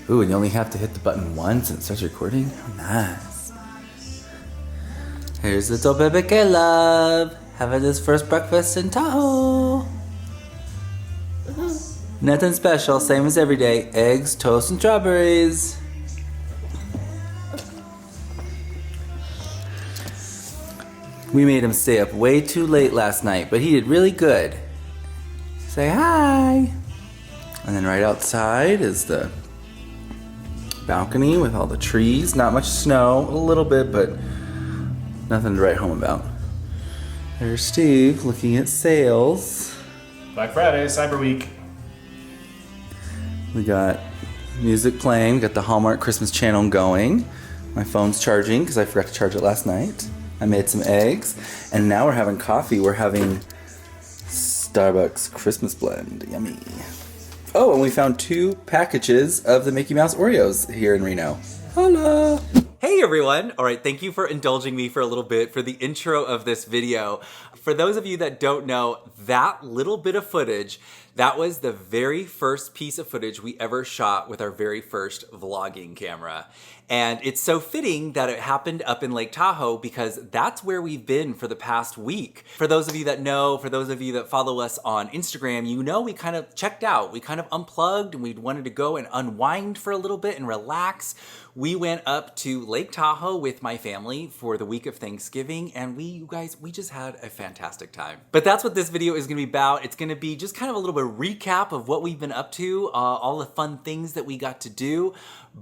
Ooh, and you only have to hit the button once and it starts recording? How nice. Here's little baby Caleb having his first breakfast in Tahoe. Nothing special, same as every day. Eggs, toast, and strawberries. We made him stay up way too late last night, but he did really good. Say hi. And then right outside is the balcony with all the trees. Not much snow, a little bit, but nothing to write home about. There's Steve looking at sales. Black Friday, Cyber Week. We got music playing, we got the Hallmark Christmas channel going. My phone's charging because I forgot to charge it last night. I made some eggs, and now we're having coffee. We're having Starbucks Christmas blend. Yummy. Oh, and we found 2 packages of the Mickey Mouse Oreos here in Reno. Hola! Hey everyone! Alright, thank you for indulging me for a little bit for the intro of this video. For those of you that don't know, that little bit of footage, that was the very first piece of footage we ever shot with our very first vlogging camera. And it's so fitting that it happened up in Lake Tahoe because that's where we've been for the past week. For those of you that know, for those of you that follow us on Instagram, you know we kind of checked out. We kind of unplugged and we wanted to go and unwind for a little bit and relax. We went up to Lake Tahoe with my family for the week of Thanksgiving, and you guys, we just had a fantastic time. But that's what this video is gonna be about. It's gonna be just kind of a little bit of recap of what we've been up to, all the fun things that we got to do.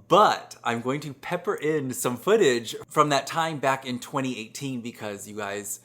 But I'm going to pepper in some footage from that time back in 2018 because you guys,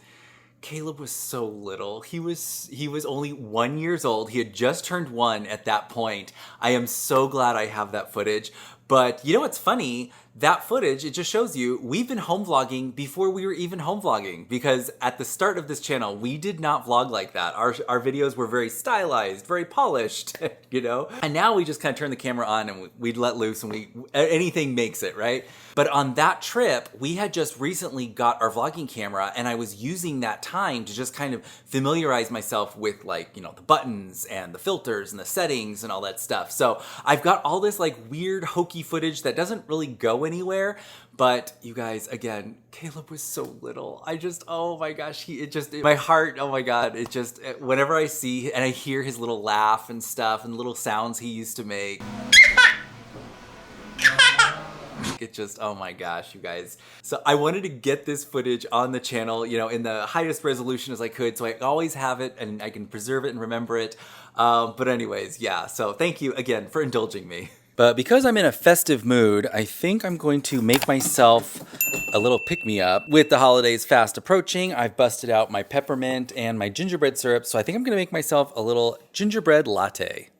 Caleb was so little. He was only 1 year old. He had just turned 1 at that point. I am so glad I have that footage. But you know what's funny? That footage, it just shows you, we've been home vlogging before we were even home vlogging, because at the start of this channel, we did not vlog like that. Our videos were very stylized, very polished, you know? And now we just kind of turn the camera on and we'd let loose and anything makes it, right? But on that trip, we had just recently got our vlogging camera and I was using that time to just kind of familiarize myself with, like, you know, the buttons and the filters and the settings and all that stuff. So I've got all this like weird hokey footage that doesn't really go anywhere, but you guys, again, Caleb was so little. I just, oh my gosh, my heart, oh my God, it just, whenever I see and I hear his little laugh and stuff and little sounds he used to make, it just, oh my gosh, you guys. So I wanted to get this footage on the channel, you know, in the highest resolution as I could, so I always have it and I can preserve it and remember it. But anyways, yeah, so thank you again for indulging me. But because I'm in a festive mood, I think I'm going to make myself a little pick-me-up. With the holidays fast approaching, I've busted out my peppermint and my gingerbread syrup, so I think I'm gonna make myself a little gingerbread latte.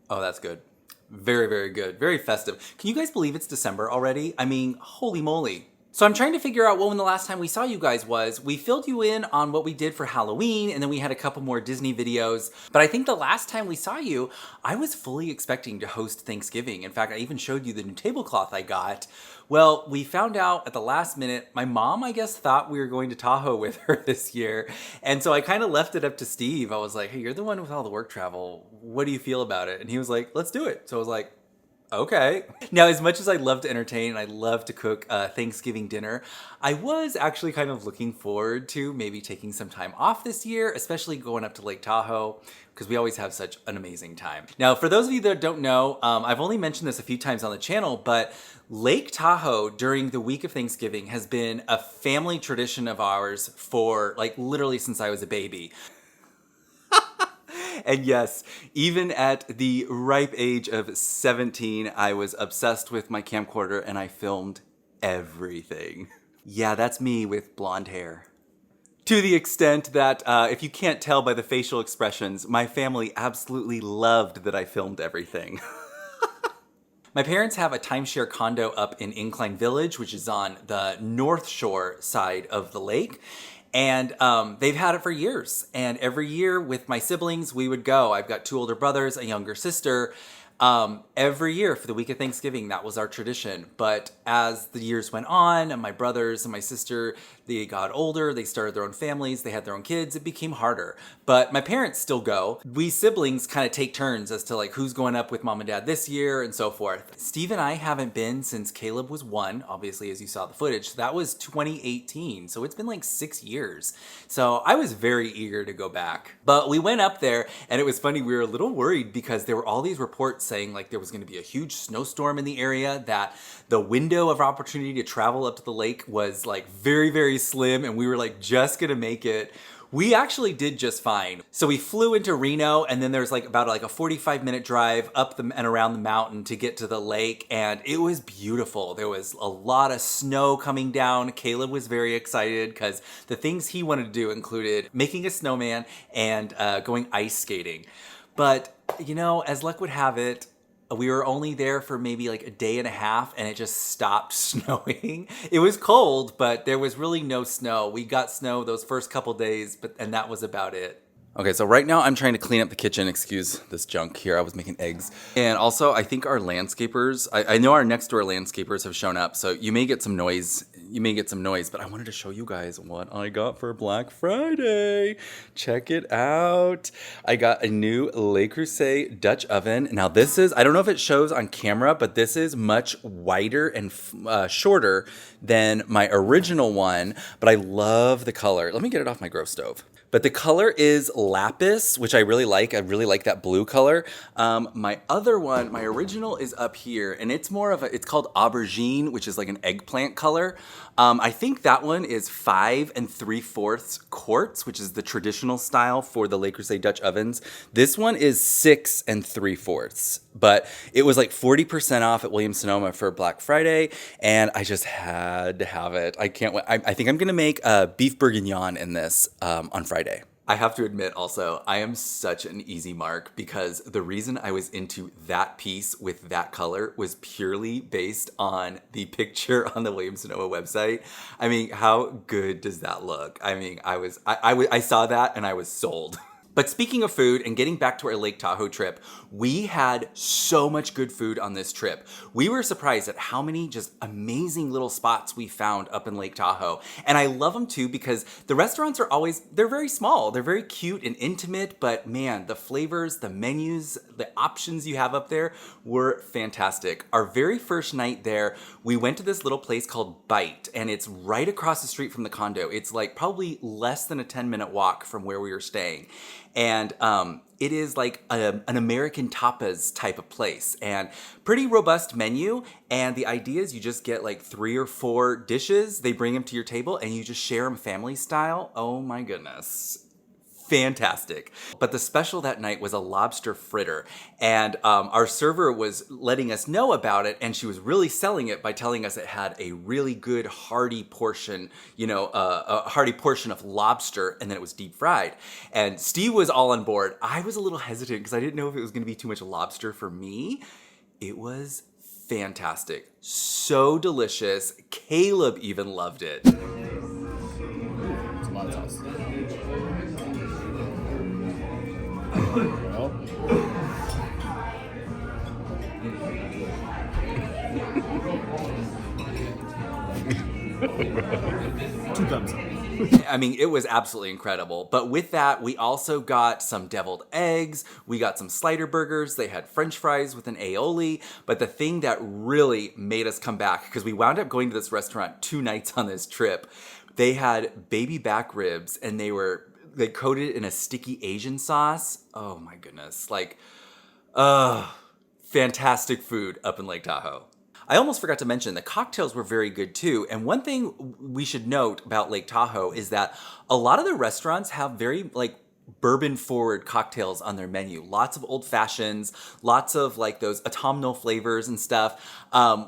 Oh, that's good. Very, very good. Very festive. Can you guys believe it's December already? I mean, holy moly. So I'm trying to figure out when the last time we saw you guys was. We filled you in on what we did for Halloween, and then we had a couple more Disney videos. But I think the last time we saw you, I was fully expecting to host Thanksgiving. In fact, I even showed you the new tablecloth I got. Well, we found out at the last minute, my mom, I guess, thought we were going to Tahoe with her this year. And so I kind of left it up to Steve. I was like, hey, you're the one with all the work travel. What do you feel about it? And he was like, let's do it. So I was like, okay. Now, as much as I love to entertain and I love to cook Thanksgiving dinner, I was actually kind of looking forward to maybe taking some time off this year, especially going up to Lake Tahoe, because we always have such an amazing time. Now, for those of you that don't know, I've only mentioned this a few times on the channel, but Lake Tahoe during the week of Thanksgiving has been a family tradition of ours for like literally since I was a baby. And yes, even at the ripe age of 17, I was obsessed with my camcorder and I filmed everything. Yeah, that's me with blonde hair. To the extent that, if you can't tell by the facial expressions, my family absolutely loved that I filmed everything. My parents have a timeshare condo up in Incline Village, which is on the North Shore side of the lake. And they've had it for years. And every year with my siblings, we would go. I've got 2 older brothers, a younger sister. Every year for the week of Thanksgiving, that was our tradition. But as the years went on, and my brothers and my sister, they got older, they started their own families, they had their own kids, it became harder. But my parents still go. We siblings kind of take turns as to like who's going up with mom and dad this year and so forth. Steve and I haven't been since Caleb was 1, obviously, as you saw the footage. So that was 2018. So it's been like 6 years. So I was very eager to go back. But we went up there, and it was funny, we were a little worried because there were all these reports saying like there was going to be a huge snowstorm in the area, that the window of opportunity to travel up to the lake was like very, very slim, and we were like just gonna make it. We actually did just fine. So we flew into Reno, and then there's like about like a 45-minute drive up and around the mountain to get to the lake, and it was beautiful. There was a lot of snow coming down. Caleb was very excited because the things he wanted to do included making a snowman and going ice skating. But, you know, as luck would have it, we were only there for maybe like a day and a half, and it just stopped snowing. It was cold, but there was really no snow. We got snow those first couple days, and that was about it. Okay, so right now I'm trying to clean up the kitchen. Excuse this junk here. I was making eggs. And also, I think our landscapers, I know our next door landscapers have shown up, so you may get some noise. But I wanted to show you guys what I got for Black Friday. Check it out. I got a new Le Creuset Dutch oven. Now this is, I don't know if it shows on camera, but this is much wider and shorter than my original one, but I love the color. Let me get it off my Grove stove. But the color is lapis, which I really like. I really like that blue color. My other one, my original is up here, and it's more of it's called aubergine, which is like an eggplant color. I think that one is 5 3/4 quartz, which is the traditional style for the Le Creuset Dutch ovens. This one is 6 3/4, but it was like 40% off at Williams-Sonoma for Black Friday, and I just had to have it. I can't wait. I think I'm gonna make a beef bourguignon in this on Friday. I have to admit also, I am such an easy mark because the reason I was into that piece with that color was purely based on the picture on the Williams-Sonoma website. I mean, how good does that look? I mean, I saw that and I was sold. But speaking of food and getting back to our Lake Tahoe trip, we had so much good food on this trip. We were surprised at how many just amazing little spots we found up in Lake Tahoe. And I love them too because the restaurants are always, they're very small. They're very cute and intimate, but man, the flavors, the menus, the options you have up there were fantastic. Our very first night there, we went to this little place called Bite, and it's right across the street from the condo. It's like probably less than a 10-minute walk from where we were staying. And it is like an American tapas type of place, and pretty robust menu. And the idea is you just get like 3 or 4 dishes. They bring them to your table and you just share them family style. Oh my goodness. Fantastic. But the special that night was a lobster fritter, and our server was letting us know about it, and she was really selling it by telling us it had a really good hearty portion, a hearty portion of lobster, and then it was deep fried. And Steve was all on board. I was a little hesitant because I didn't know if it was going to be too much lobster for me. It was fantastic. So delicious. Caleb even loved it. It's a lot of sauce. Well. 2 thumbs up. I mean, it was absolutely incredible. But with that, we also got some deviled eggs. We got some slider burgers. They had French fries with an aioli. But the thing that really made us come back, because we wound up going to this restaurant 2 nights on this trip, they had baby back ribs, and they coated in a sticky Asian sauce. Oh my goodness. Fantastic food up in Lake Tahoe. I almost forgot to mention the cocktails were very good too. And one thing we should note about Lake Tahoe is that a lot of the restaurants have very bourbon forward cocktails on their menu. Lots of old fashions, lots of those autumnal flavors and stuff,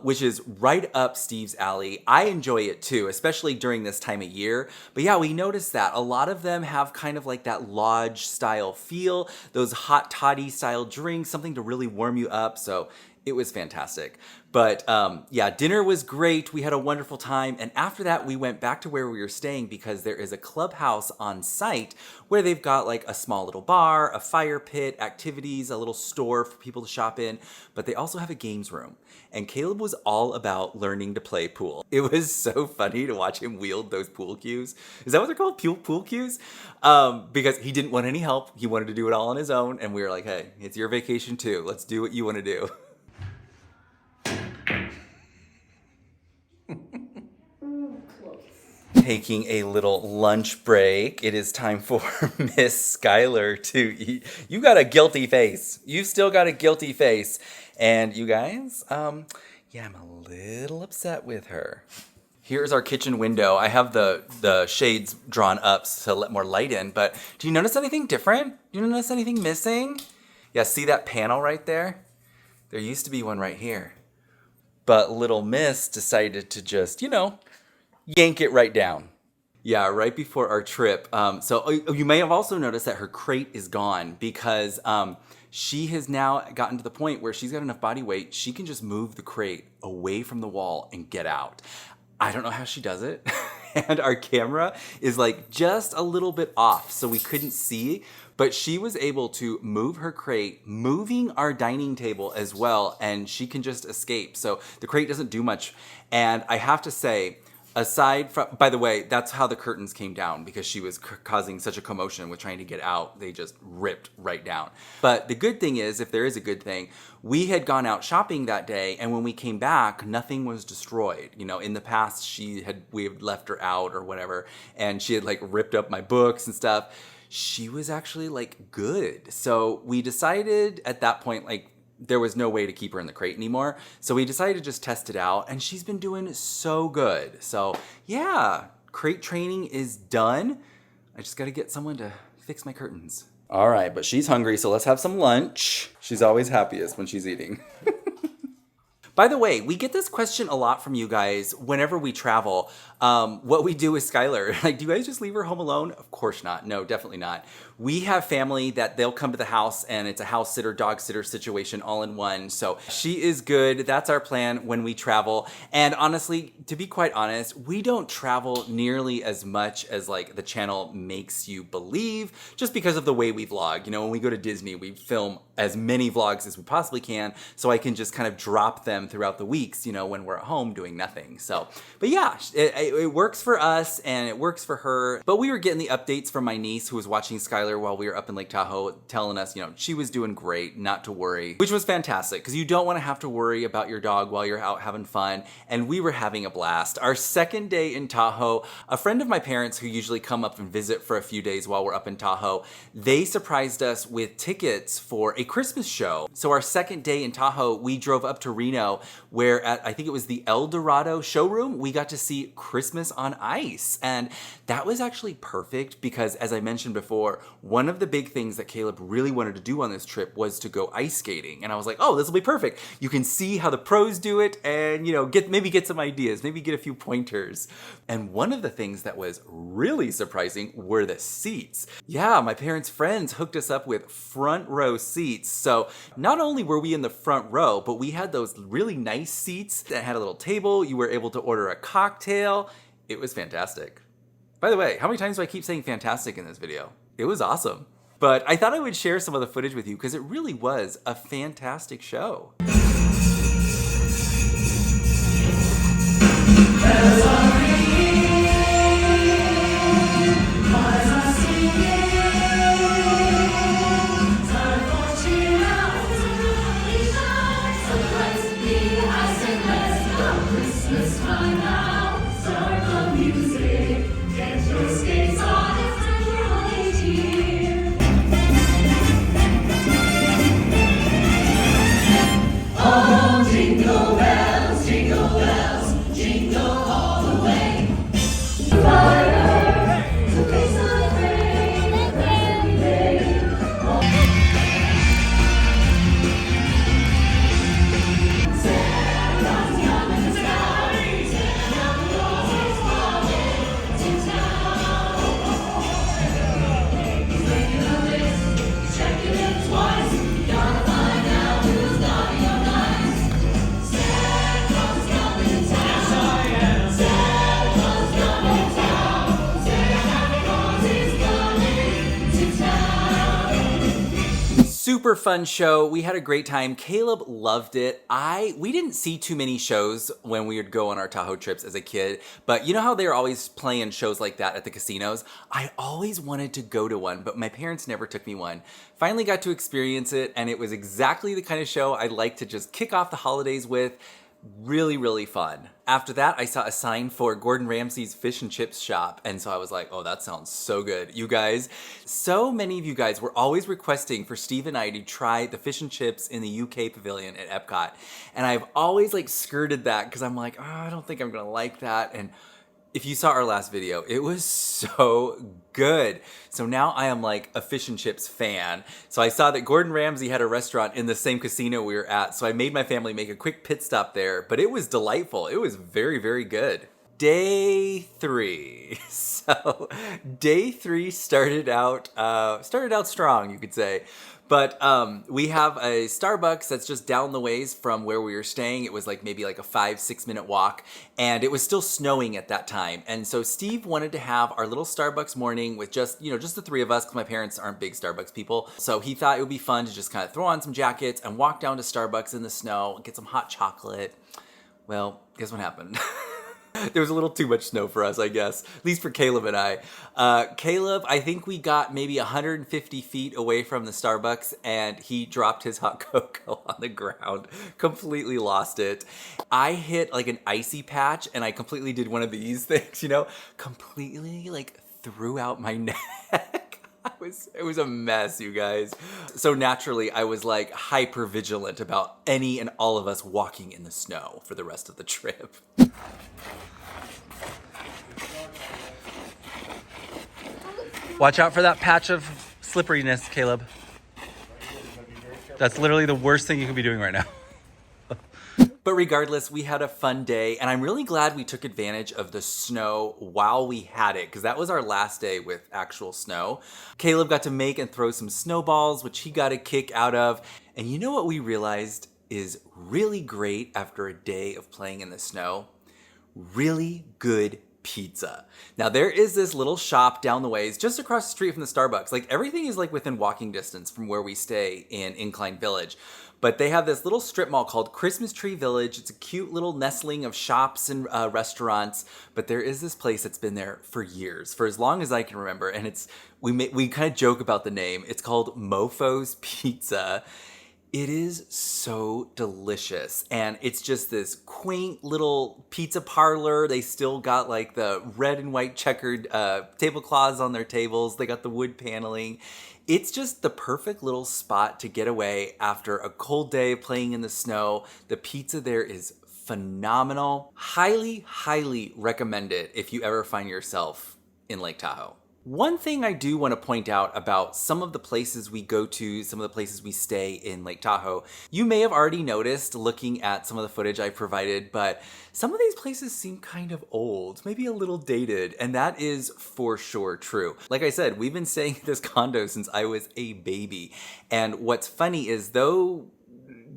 which is right up Steve's alley. I enjoy it too, especially during this time of year. But yeah, we noticed that a lot of them have kind of like that lodge style feel, those hot toddy style drinks, something to really warm you up. So it was fantastic. But yeah, dinner was great. We had a wonderful time. And after that, we went back to where we were staying because there is a clubhouse on site where they've got like a small little bar, a fire pit, activities, a little store for people to shop in. But they also have a games room. And Caleb was all about learning to play pool. It was so funny to watch him wield those pool cues. Is that what they're called? Pool cues? Because he didn't want any help. He wanted to do it all on his own. And we were like, hey, it's your vacation too. Let's do what you want to do. Taking a little lunch break. It is time for Miss Skyler to eat. You got a guilty face. You've still got a guilty face. And you guys, yeah, I'm a little upset with her. Here's our kitchen window. I have the shades drawn up to let more light in, but do you notice anything different? Do you notice anything missing? Yeah, see that panel right there? There used to be one right here. But little Miss decided to just, yank it right down. Yeah, right before our trip. So you may have also noticed that her crate is gone because she has now gotten to the point where she's got enough body weight, she can just move the crate away from the wall and get out. I don't know how she does it. And our camera is like just a little bit off, so we couldn't see. But she was able to move her crate, moving our dining table as well, and she can just escape. So the crate doesn't do much. And I have to say, aside from, by the way, that's how the curtains came down because she was causing such a commotion with trying to get out. They just ripped right down. But the good thing is, if there is a good thing, we had gone out shopping that day, and when we came back, nothing was destroyed. In the past, we had left her out or whatever, and she had like ripped up my books and stuff. She was actually like good. So we decided at that point, like, there was no way to keep her in the crate anymore. So we decided to just test it out, and she's been doing so good. So yeah, crate training is done. I just gotta get someone to fix my curtains. All right, but she's hungry, so let's have some lunch. She's always happiest when she's eating. By the way, we get this question a lot from you guys whenever we travel. What we do with Skyler. Like, do you guys just leave her home alone? Of course not. No, definitely not. We have family that they'll come to the house, and it's a house sitter, dog sitter situation all in one. So she is good. That's our plan when we travel. And honestly, to be quite honest, we don't travel nearly as much as like the channel makes you believe, just because of the way we vlog. When we go to Disney, we film as many vlogs as we possibly can, so I can just kind of drop them throughout the weeks, when we're at home doing nothing. So, but yeah, it works for us and it works for her. But we were getting the updates from my niece who was watching Skyler while we were up in Lake Tahoe, telling us, she was doing great, not to worry, which was fantastic because you don't want to have to worry about your dog while you're out having fun. And we were having a blast. Our second day in Tahoe, a friend of my parents who usually come up and visit for a few days while we're up in Tahoe, they surprised us with tickets for a Christmas show. So our second day in Tahoe, we drove up to Reno, where at, I think it was the El Dorado showroom, we got to see Christmas on Ice. And that was actually perfect because, as I mentioned before, one of the big things that Caleb really wanted to do on this trip was to go ice skating. And I was like, oh, this will be perfect. You can see how the pros do it and, maybe get some ideas, maybe get a few pointers. And one of the things that was really surprising were the seats. Yeah, my parents' friends hooked us up with front row seats. So not only were we in the front row, but we had those really nice seats that had a little table. You were able to order a cocktail. It was fantastic. By the way, how many times do I keep saying fantastic in this video? It was awesome. But I thought I would share some of the footage with you because it really was a fantastic show. super fun show. We had a great time. Caleb loved it. We didn't see too many shows when we would go on our Tahoe trips as a kid, but you know how they're always playing shows like that at the casinos? I always wanted to go to one, but my parents never took me one. Finally got to experience it, and it was exactly the kind of show I'd like to just kick off the holidays with. Really, really fun. After that, I saw a sign for Gordon Ramsay's fish and chips shop. And so I was like, oh, that sounds so good. You guys, so many of you guys were always requesting for Steve and I to try the fish and chips in the UK pavilion at Epcot. And I've always like skirted that because I'm like, oh, I don't think I'm going to like that. And if you saw our last video, it was so good. So now I am like a fish and chips fan. So I saw that Gordon Ramsay had a restaurant in the same casino we were at. So I made my family make a quick pit stop there, but it was delightful. It was very, very good. Day 3. So day 3 started out strong, you could say. But we have a Starbucks that's just down the ways from where we were staying. It was like maybe like a 5-6 minute walk, and it was still snowing at that time. And so Steve wanted to have our little Starbucks morning with just the 3 of us, because my parents aren't big Starbucks people. So he thought it would be fun to just kind of throw on some jackets and walk down to Starbucks in the snow and get some hot chocolate. Well, guess what happened? There was a little too much snow for us, I guess. At least for Caleb and I. Caleb, I think we got maybe 150 feet away from the Starbucks, and he dropped his hot cocoa on the ground. Completely lost it. I hit like an icy patch, and I completely did one of these things, completely like threw out my neck. It was a mess, you guys. So naturally, I was like hyper vigilant about any and all of us walking in the snow for the rest of the trip. Watch out for that patch of slipperiness, Caleb. That's literally the worst thing you could be doing right now. But regardless, we had a fun day, and I'm really glad we took advantage of the snow while we had it, because that was our last day with actual snow. Caleb got to make and throw some snowballs, which he got a kick out of. And you know what we realized is really great after a day of playing in the snow? Really good pizza. Now there is this little shop down the ways, just across the street from the Starbucks. Like everything is like within walking distance from where we stay in Incline Village. But they have this little strip mall called Christmas Tree Village. It's a cute little nestling of shops and restaurants. But there is this place that's been there for years, for as long as I can remember. And we kind of joke about the name. It's called Mofo's Pizza. It is so delicious, and it's just this quaint little pizza parlor. They still got like the red and white checkered tablecloths on their tables. They got the wood paneling. It's just the perfect little spot to get away after a cold day playing in the snow. The pizza there is phenomenal. Highly, highly recommend it if you ever find yourself in Lake Tahoe. One thing I do want to point out about some of the places we go to, some of the places we stay in Lake Tahoe, you may have already noticed looking at some of the footage I provided, but some of these places seem kind of old, maybe a little dated, and that is for sure true. Like I said, we've been staying in this condo since I was a baby, and what's funny is though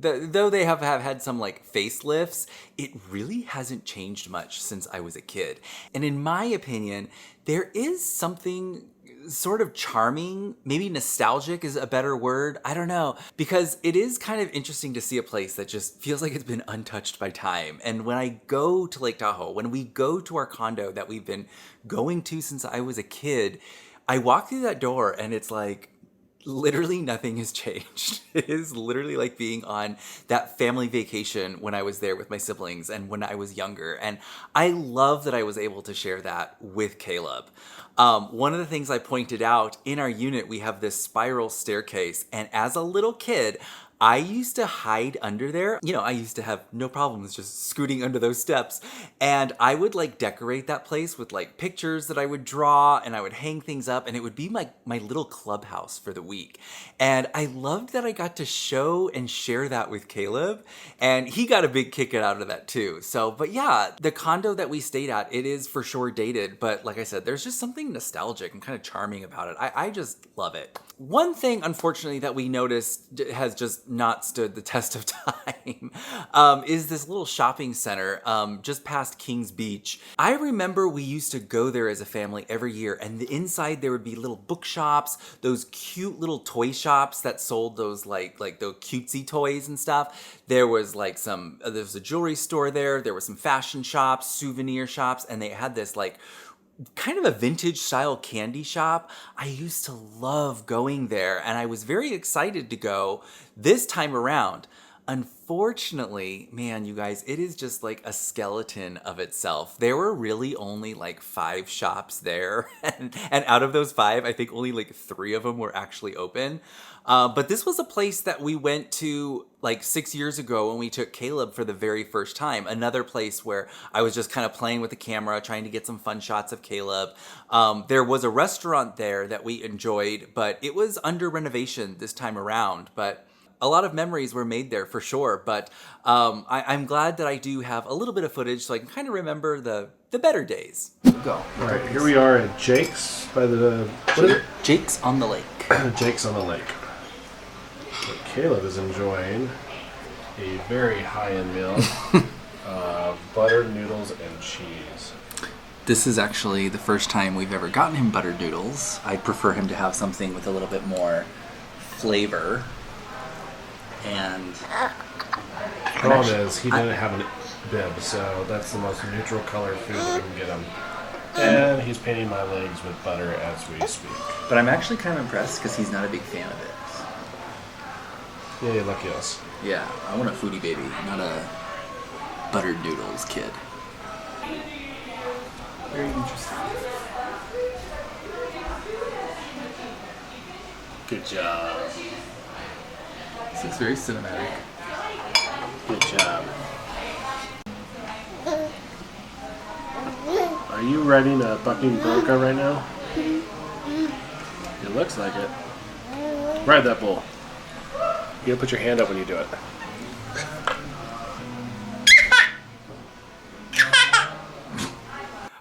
they have had some like facelifts, it really hasn't changed much since I was a kid. And in my opinion, there is something sort of charming, maybe nostalgic is a better word, I don't know, because it is kind of interesting to see a place that just feels like it's been untouched by time. And when I go to Lake Tahoe, when we go to our condo that we've been going to since I was a kid, I walk through that door and it's like, literally nothing has changed. It is literally like being on that family vacation when I was there with my siblings and when I was younger. And I love that I was able to share that with Caleb. One of the things I pointed out, in our unit, we have this spiral staircase. And as a little kid, I used to hide under there. I used to have no problems just scooting under those steps. And I would like decorate that place with like pictures that I would draw, and I would hang things up, and it would be my little clubhouse for the week. And I loved that I got to show and share that with Caleb, and he got a big kick out of that too. So, but yeah, the condo that we stayed at, it is for sure dated, but like I said, there's just something nostalgic and kind of charming about it. I just love it. One thing, unfortunately, that we noticed has just not stood the test of time is this little shopping center just past Kings Beach. I remember we used to go there as a family every year, and inside there would be little bookshops, those cute little toy shops that sold those like those cutesy toys and stuff. There was like there was a jewelry store there. There were some fashion shops, souvenir shops, and they had this like kind of a vintage style candy shop. I used to love going there, and I was very excited to go this time around. Unfortunately, man, you guys, it is just like a skeleton of itself. There were really only like 5 shops there, and out of those 5, I think only like 3 of them were actually open. But this was a place that we went to like 6 years ago when we took Caleb for the very first time. Another place where I was just kind of playing with the camera, trying to get some fun shots of Caleb. There was a restaurant there that we enjoyed, but it was under renovation this time around. But a lot of memories were made there for sure. But I'm glad that I do have a little bit of footage so I can kind of remember the better days. Go. All right, here we are at Jake's by the... What is it? Jake's on the Lake. Jake's on the Lake. But Caleb is enjoying a very high-end meal of buttered noodles and cheese. This is actually the first time we've ever gotten him buttered noodles. I'd prefer him to have something with a little bit more flavor. And The problem is he didn't have a bib, so that's the most neutral color food that we can get him. And he's painting my legs with butter as we speak. But I'm actually kind of impressed because he's not a big fan of it. Yay, lucky us. Yeah, I want a foodie baby, not a buttered noodles kid. Very interesting. Good job. This looks very cinematic. Good job. Are you riding a bucking bronco right now? It looks like it. Ride that bull. You gotta put your hand up when you do it.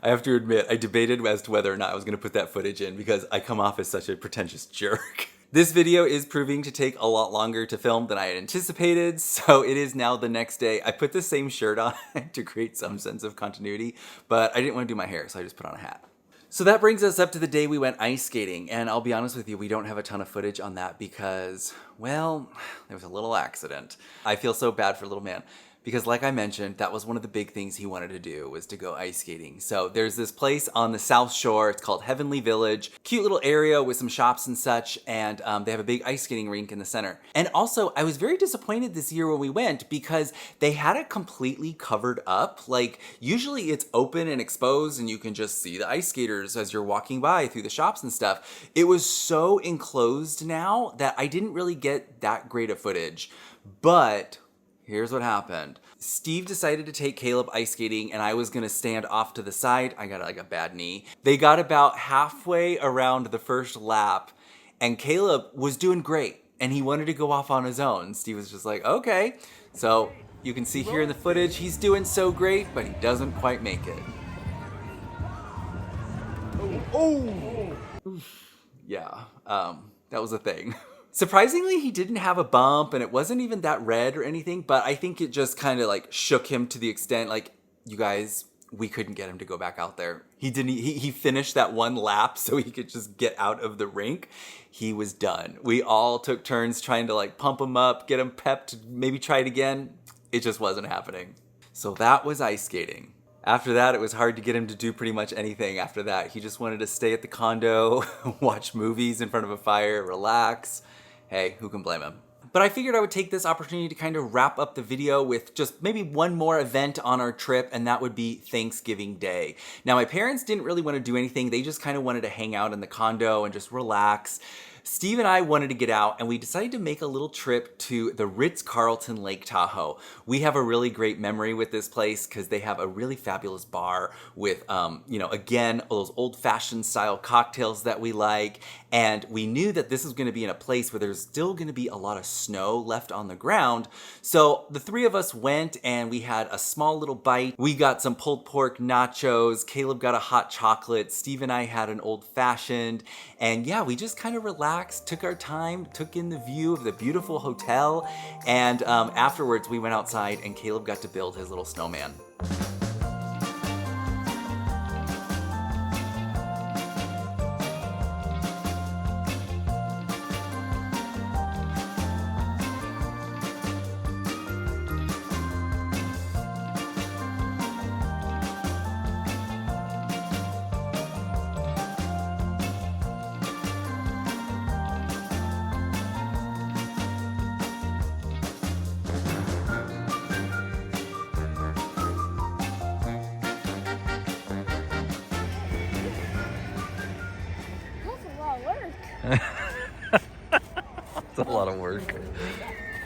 I have to admit, I debated as to whether or not I was going to put that footage in because I come off as such a pretentious jerk. This video is proving to take a lot longer to film than I had anticipated, so it is now the next day. I put the same shirt on to create some sense of continuity, but I didn't want to do my hair, so I just put on a hat. So that brings us up to the day we went ice skating, and I'll be honest with you, we don't have a ton of footage on that because, well, there was a little accident. I feel so bad for little man. Because like I mentioned, that was one of the big things he wanted to do was to go ice skating. So there's this place on the South Shore. It's called Heavenly Village. Cute little area with some shops and such. And they have a big ice skating rink in the center. And also, I was very disappointed this year when we went because they had it completely covered up. Like usually it's open and exposed and you can just see the ice skaters as you're walking by through the shops and stuff. It was so enclosed now that I didn't really get that great of footage. But here's what happened. Steve decided to take Caleb ice skating and I was gonna stand off to the side. I got like a bad knee. They got about halfway around the first lap and Caleb was doing great and he wanted to go off on his own. Steve was just like, okay. So you can see here in the footage, he's doing so great, but he doesn't quite make it. Oh! Yeah, that was a thing. Surprisingly, he didn't have a bump and it wasn't even that red or anything, but I think it just kind of like shook him to the extent like, you guys, we couldn't get him to go back out there. He finished that one lap so he could just get out of the rink. He was done. We all took turns trying to like pump him up, get him pepped, maybe try it again. It just wasn't happening. So that was ice skating. After that, it was hard to get him to do pretty much anything after that. He just wanted to stay at the condo, watch movies in front of a fire, relax. Hey, who can blame him? But I figured I would take this opportunity to kind of wrap up the video with just maybe one more event on our trip, and that would be Thanksgiving Day. Now, my parents didn't really want to do anything. They just kind of wanted to hang out in the condo and just relax. Steve and I wanted to get out and we decided to make a little trip to the Ritz-Carlton Lake Tahoe. We have a really great memory with this place because they have a really fabulous bar with, again, those old-fashioned style cocktails that we like. And we knew that this was going to be in a place where there's still going to be a lot of snow left on the ground. So the 3 of us went and we had a small little bite. We got some pulled pork nachos. Caleb got a hot chocolate. Steve and I had an old-fashioned. And yeah, we just kind of relaxed relaxed, took our time, took in the view of the beautiful hotel, and afterwards we went outside and Caleb got to build his little snowman. It's a lot of work.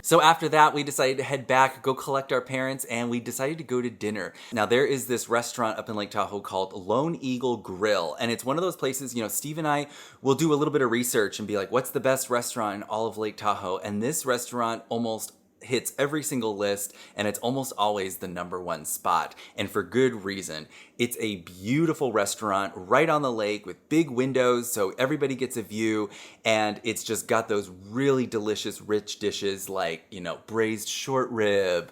So after that, we decided to head back, go collect our parents, and we decided to go to dinner. Now, there is this restaurant up in Lake Tahoe called Lone Eagle Grill, and it's one of those places, you know, Steve and I will do a little bit of research and be like, what's the best restaurant in all of Lake Tahoe? And this restaurant almost hits every single list, and it's almost always the #1 spot, and for good reason. It's a beautiful restaurant right on the lake with big windows so everybody gets a view, and it's just got those really delicious rich dishes like, you know, braised short rib.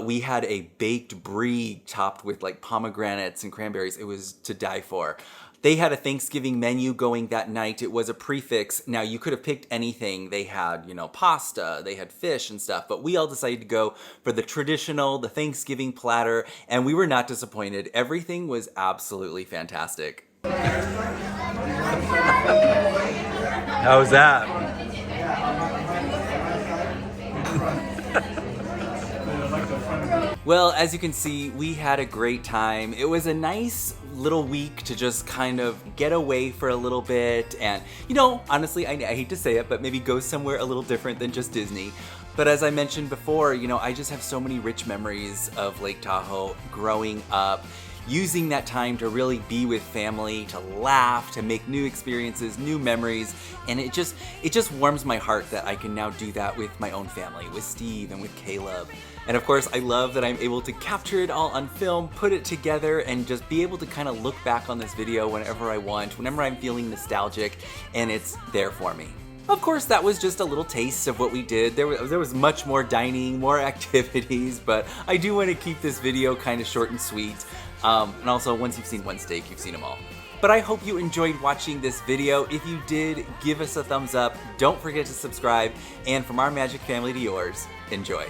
We had a baked brie topped with like pomegranates and cranberries. It was to die for. They had a Thanksgiving menu going that night. It was a prefix. Now, you could have picked anything. They had, you know, pasta, they had fish and stuff, but we all decided to go for the traditional, the Thanksgiving platter, and we were not disappointed. Everything was absolutely fantastic. How was that? Well, as you can see, we had a great time. It was a nice little week to just kind of get away for a little bit and, you know, honestly, I hate to say it, but maybe go somewhere a little different than just Disney. But as I mentioned before, you know, I just have so many rich memories of Lake Tahoe growing up, using that time to really be with family, to laugh, to make new experiences, new memories, and it just warms my heart that I can now do that with my own family, with Steve and with Caleb. And of course, I love that I'm able to capture it all on film, put it together, and just be able to kind of look back on this video whenever I want, whenever I'm feeling nostalgic, and it's there for me. Of course, that was just a little taste of what we did. There was much more dining, more activities, but I do want to keep this video kind of short and sweet. And also, once you've seen one steak, you've seen them all. But I hope you enjoyed watching this video. If you did, give us a thumbs up. Don't forget to subscribe. And from our magic family to yours, enjoy.